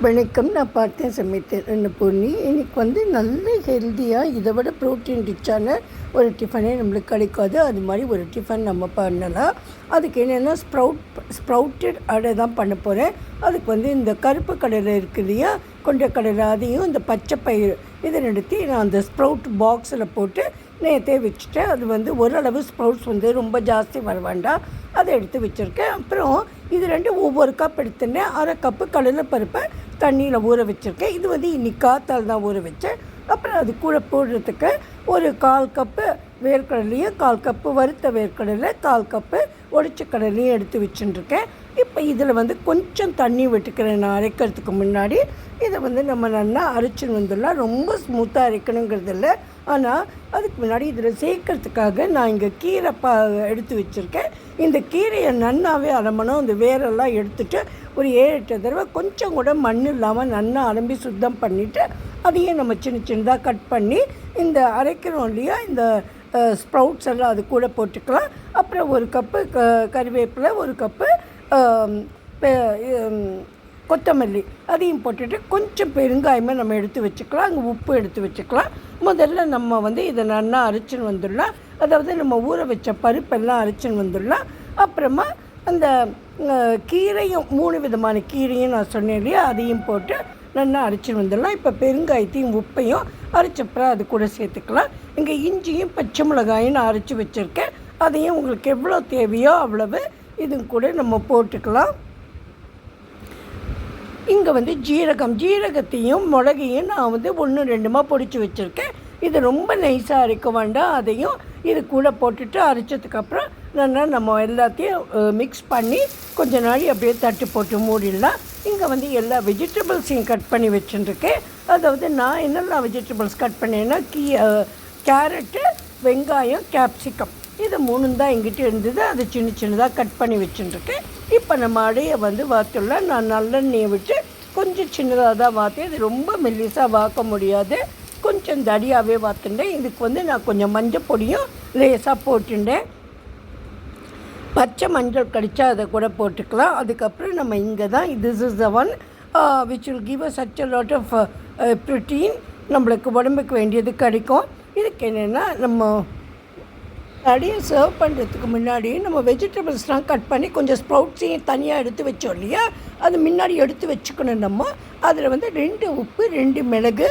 வணக்கம். நான் பார்த்தேன் சமைத்தேன் என்ன பொண்ணி. இன்றைக்கி வந்து நல்ல ஹெல்த்தியாக இதை விட ப்ரோட்டீன் ரிச்சான ஒரு டிஃபனே நம்மளுக்கு கிடைக்காது. அது மாதிரி ஒரு டிஃபன் நம்ம பண்ணலாம். அதுக்கு என்னென்னா ஸ்ப்ரவுட்டட் அடை தான் பண்ண போகிறேன். அதுக்கு வந்து இந்த கருப்பு கடலை இருக்குது இல்லையா, கொண்ட கடலை, அதையும் இந்த பச்சை பயிறு இதை எடுத்து நான் அந்த ஸ்ப்ரவுட் பாக்ஸில் போட்டு நேற்றே வச்சுட்டேன். அது வந்து ஓரளவு ஸ்ப்ரவுட்ஸ் வந்து ரொம்ப ஜாஸ்தி வர வேண்டாம், அதை எடுத்து வச்சுருக்கேன். அப்புறம் இது ரெண்டும் ஒவ்வொரு கப் எடுத்துனேன். அரை கப்பு கடலைப்பருப்பை தண்ணியில் ஊற வச்சுருக்கேன். இது வந்து இன்றைக்கி காத்தால் தான் ஊற வச்சேன். அப்புறம் அது கூட போடுறதுக்கு ஒரு 1/4 கப்பு வேர்க்கடலையும், 1/4 கப்பு வறுத்த வேர்க்கடலை, 1/4 கப்பு ஒடிச்ச கடலையும் எடுத்து வச்சுட்டுருக்கேன். இப்போ இதில் வந்து கொஞ்சம் தண்ணி விட்டுக்கிறேன். நான் அரைக்கிறதுக்கு முன்னாடி இதை வந்து நம்ம நல்லா அரைச்சின்னு வந்துடலாம். ரொம்ப ஸ்மூத்தாக அரைக்கணுங்கிறது இல்லை, ஆனால் அதுக்கு முன்னாடி இதில் சேர்க்கறதுக்காக நான் இங்கே கீரை எடுத்து வச்சுருக்கேன். இந்த கீரையை நன்னாவே அலம்பணும். இந்த வேரெல்லாம் எடுத்துகிட்டு ஒரு 7-8 தடவை கொஞ்சம் கூட மண் இல்லாமல் நல்லா அலம்பி சுத்தம் பண்ணிவிட்டு அதையும் நம்ம சின்ன சின்னதாக கட் பண்ணி இந்த அரைக்கிறோம் இல்லையா, இந்த ஸ்ப்ரவுட்ஸ் எல்லாம் அது கூட போட்டுக்கலாம். அப்புறம் ஒரு கப்பு கறிவேப்பிலை, ஒரு கப்பு கொத்தமல்லி அதையும் போட்டுட்டு கொஞ்சம் பெருங்காயமாக நம்ம எடுத்து வச்சுக்கலாம். அங்கே உப்பு எடுத்து வச்சுக்கலாம். முதல்ல நம்ம வந்து இதை நல்லா அரைச்சின்னு வந்துடலாம். அதாவது நம்ம ஊற வச்ச பருப்பெல்லாம் அரைச்சின்னு வந்துடலாம். அப்புறமா அந்த கீரையும் 3 விதமான கீரையும் நான் சொன்னேன் இல்லையா, அதையும் போட்டு நல்லா அரைச்சின்னு வந்துடலாம். இப்போ பெருங்காயத்தையும் உப்பையும் அரைச்சப்புறம் அது கூட சேர்த்துக்கலாம். இங்கே இஞ்சியும் பச்சை மிளகாயும் நான் அரைச்சி வச்சுருக்கேன். அதையும் உங்களுக்கு எவ்வளோ தேவையோ அவ்வளவு இதுவும் கூட நம்ம போட்டுக்கலாம். இங்கே வந்து ஜீரகத்தையும் மிளகையும் நான் வந்து 1-2 பொடிச்சு வச்சுருக்கேன். இது ரொம்ப நைஸாக அரைக்க வேண்டாம். அதையும் இது கூட போட்டுட்டு அரைச்சதுக்கப்புறம் நல்லா நம்ம எல்லாத்தையும் மிக்ஸ் பண்ணி கொஞ்ச நாள் அப்படியே தட்டு போட்டு மூடிடலாம். இங்கே வந்து எல்லா வெஜிடபிள்ஸையும் கட் பண்ணி வச்சுருக்கேன். அதாவது நான் என்னெல்லாம் வெஜிடபிள்ஸ் கட் பண்ணேன்னா கேரட்டு, வெங்காயம், கேப்சிகம், இது 3 தான் எங்கிட்ட இருந்தது. அது சின்ன சின்னதாக கட் பண்ணி வச்சுருக்கேன். இப்போ நம்ம அடையை வந்து வாத்துடலாம். நான் நல்லெண்ணெயை விட்டு கொஞ்சம் சின்னதாக தான் வாத்தேன். இது ரொம்ப மெல்லிசாக வாக்க முடியாது, கொஞ்சம் தடியாகவே வாத்துட்டேன். இதுக்கு வந்து நான் கொஞ்சம் மஞ்சள் பொடியும் லேசாக போட்டுட்டேன். பச்சை மஞ்சள் கடிச்சா அதை கூட போட்டுக்கலாம். அதுக்கப்புறம் நம்ம இங்கே தான் this is the one which will give us such a lot of protein. நம்மளுக்கு உடம்புக்கு வேண்டியது கிடைக்கும். இதுக்கு என்னென்னா நம்ம அடையை சர்வ் பண்ணுறதுக்கு முன்னாடி நம்ம வெஜிடபிள்ஸ்லாம் கட் பண்ணி கொஞ்சம் ஸ்ப்ரவுட்ஸையும் தனியாக எடுத்து வச்சோம் இல்லையா, அது முன்னாடி எடுத்து வச்சுக்கணும். நம்ம அதில் வந்து 2 உப்பு, 2 மிளகு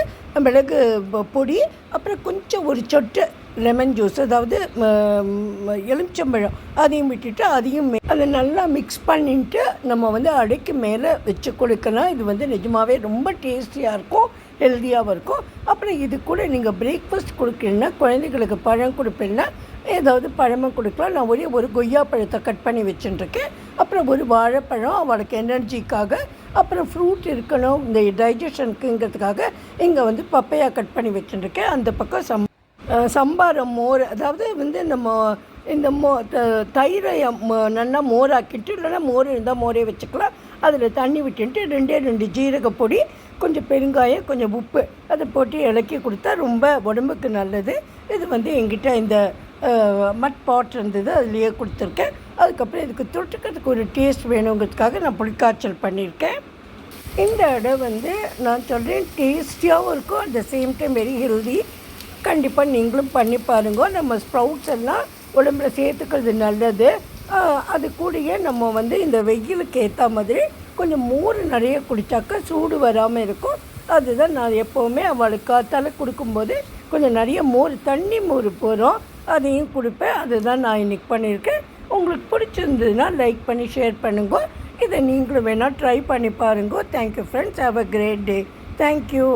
பொடி, அப்புறம் கொஞ்சம் ஒரு சொட்டு லெமன் ஜூஸ், அதாவது எலுமிச்சம்பழம், அதையும் விட்டுட்டு அதையும் அதை நல்லா மிக்ஸ் பண்ணிட்டு நம்ம வந்து அடைக்கு மேலே வச்சு கொடுக்கலாம். இது வந்து நிஜமாகவே ரொம்ப டேஸ்டியாக இருக்கும், ஹெல்த்தியாகவும் இருக்கும். அப்புறம் இது கூட நீங்கள் பிரேக்ஃபாஸ்ட் கொடுக்கலன்னா, குழந்தைகளுக்கு பழம் கொடுப்பீங்கன்னா ஏதாவது பழமும் கொடுக்கலாம். நான் ஒரு கொய்யா பழத்தை கட் பண்ணி வச்சுட்டுருக்கேன். அப்புறம் ஒரு வாழைப்பழம் அவளுக்கு எனர்ஜிக்காக, அப்புறம் ஃப்ரூட் இருக்கணும் இந்த டைஜஷனுக்குங்கிறதுக்காக இங்கே வந்து பப்பையா கட் பண்ணி வச்சுட்டுருக்கேன். அந்த பக்கம் சம்பாரம் மோர், அதாவது வந்து நம்ம இந்த தயிரை நல்லா மோராக்கிட்டு, இல்லைன்னா மோர் இருந்தால் மோரே வச்சுக்கலாம். அதில் தண்ணி விட்டுட்டு 2 ஜீரக பொடி, கொஞ்சம் பெருங்காயம், கொஞ்சம் உப்பு அதை போட்டு இலக்கி கொடுத்தா ரொம்ப உடம்புக்கு நல்லது. இது வந்து எங்கிட்ட இந்த மட் பாட் இருந்தது, அதுலேயே கொடுத்துருக்கேன். அதுக்கப்புறம் இதுக்கு தொட்டுக்கிறதுக்கு ஒரு டேஸ்ட் வேணுங்கிறதுக்காக நான் புளிக்காய்ச்சல் பண்ணியிருக்கேன். இந்த அடை வந்து நான் சொல்கிறேன் டேஸ்டியாகவும் இருக்கும், at the same time very healthy. கண்டிப்பாக நீங்களும் பண்ணி பாருங்க. நம்ம ஸ்ப்ரவுட்ஸ் எல்லாம் உடம்புல சேர்த்துக்கிறது நல்லது. அது கூடயே நம்ம வந்து இந்த வெயிலுக்கு ஏற்ற மாதிரி கொஞ்சம் மோர் நிறைய குடித்தாக்கா சூடு வராமல் இருக்கும். அதுதான் நான் எப்போவுமே அவளுக்கு காத்தால் கொடுக்கும்போது கொஞ்சம் நிறைய தண்ணி மோர் போகிறோம், அதையும் கொடுப்பேன். அதுதான் நான் இன்றைக்கி பண்ணியிருக்கேன். உங்களுக்கு பிடிச்சிருந்ததுன்னா லைக் பண்ணி ஷேர் பண்ணுங்க. இதை நீங்களும் வேணால் ட்ரை பண்ணி பாருங்க. Thank you friends. Have a great day. Thank you.